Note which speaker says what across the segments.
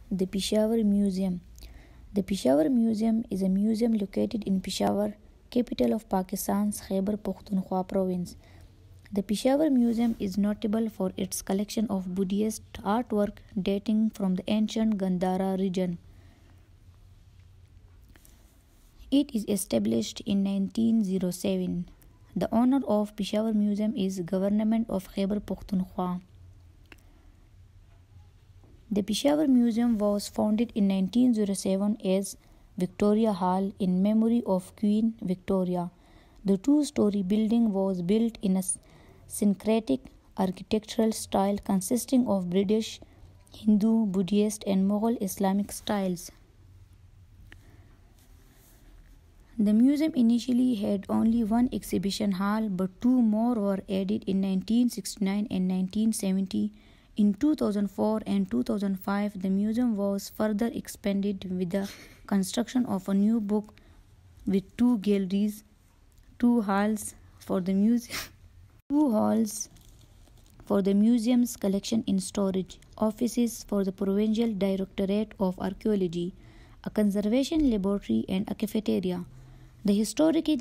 Speaker 1: The Peshawar Museum. The Peshawar Museum is a museum located in Peshawar, capital of Pakistan's Khyber Pakhtunkhwa province. The Peshawar Museum is notable for its collection of Buddhist artwork dating from the ancient Gandhara region. It is established in 1907. The owner of Peshawar Museum is Government of Khyber Pakhtunkhwa. The Peshawar Museum was founded in 1907 as Victoria Hall in memory of Queen Victoria. The two-story building was built in a syncretic architectural style consisting of British, Hindu, Buddhist, and Mughal Islamic styles. The museum initially had only one exhibition hall, but two more were added in 1969 and 1970. In 2004 and 2005, the museum was further expanded with the construction of a new book with two galleries, two halls for the museum's collection in storage, offices for the Provincial Directorate of Archaeology, a conservation laboratory, and a cafeteria. The historical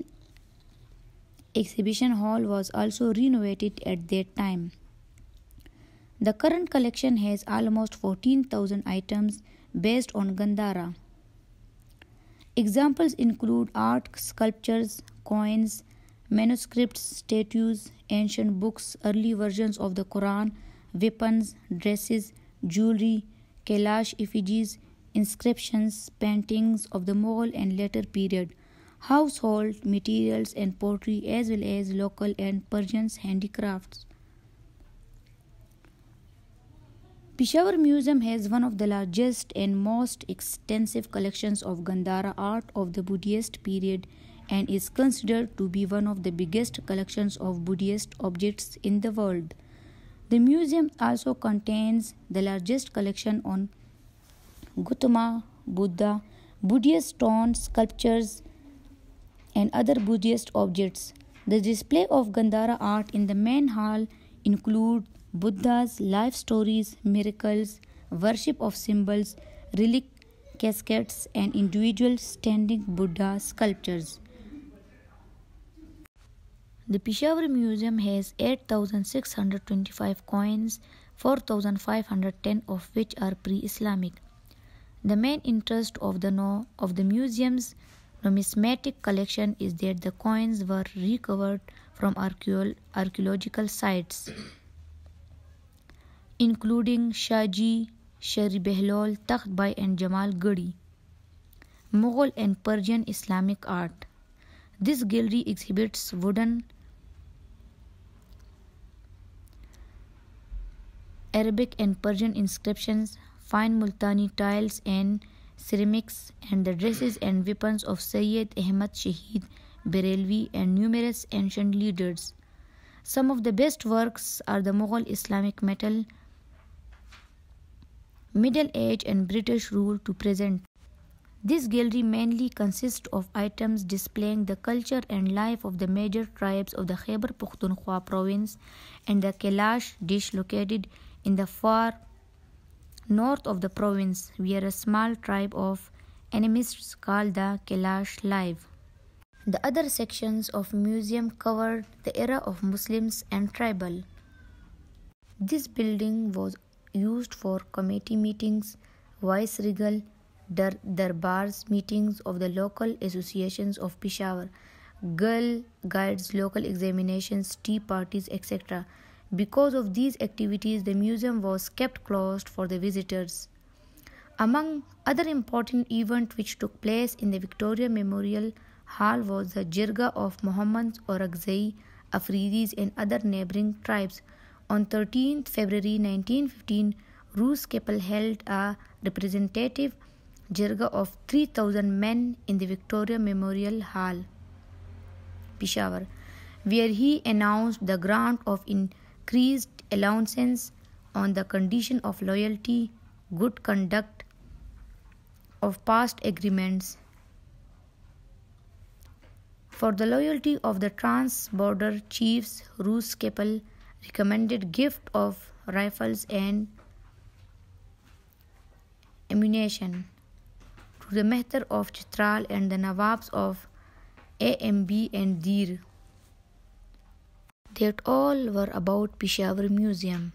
Speaker 1: exhibition hall was also renovated at that time. The current collection has almost 14,000 items based on Gandhara. Examples include art, sculptures, coins, manuscripts, statues, ancient books, early versions of the Quran, weapons, dresses, jewelry, Kailash effigies, inscriptions, paintings of the Mughal and later period, household materials and pottery, as well as local and Persian handicrafts. Peshawar Museum has one of the largest and most extensive collections of Gandhara art of the Buddhist period and is considered to be one of the biggest collections of Buddhist objects in the world. The museum also contains the largest collection on Gautama Buddha, Buddhist stone sculptures, and other Buddhist objects. The display of Gandhara art in the main hall include Buddha's life stories, miracles, worship of symbols, relic caskettes, and individual standing Buddha sculptures. The Peshawar Museum has 8,625 coins, 4,510 of which are pre-Islamic. The main interest of the museum's numismatic collection is that the coins were recovered from archaeological sites, including Shaji, Shari Behlol, Takht Bai, and Jamal Gadi, Mughal and Persian Islamic art. This gallery exhibits wooden, Arabic and Persian inscriptions, fine Multani tiles and ceramics, and the dresses and weapons of Sayyid Ahmad Shahid Barelvi and numerous ancient leaders. Some of the best works are the Mughal Islamic metal, Middle Age and British rule to present. This gallery mainly consists of items displaying the culture and life of the major tribes of the Khyber Pakhtunkhwa province and the Kailash dish located in the far north of the province, where a small tribe of animists called the Kailash live. The other sections of museum covered the era of Muslims and tribal. This building was used for committee meetings, viceregal darbars, meetings of the local associations of Peshawar, girl guides, local examinations, tea parties, etc. Because of these activities, the museum was kept closed for the visitors. Among other important events which took place in the Victoria Memorial Hall was the Jirga of Muhammad Orakzai, Afridis, and other neighboring tribes. On 13th February 1915, Roos Keppel held a representative Jirga of 3,000 men in the Victoria Memorial Hall, Peshawar, where he announced the grant of increased allowances on the condition of loyalty, good conduct of past agreements. For the loyalty of the trans-border chiefs, Roos Keppel recommended gift of rifles and ammunition to the Mehtar of Chitral and the Nawabs of AMB and Dir. That all were about Peshawar Museum.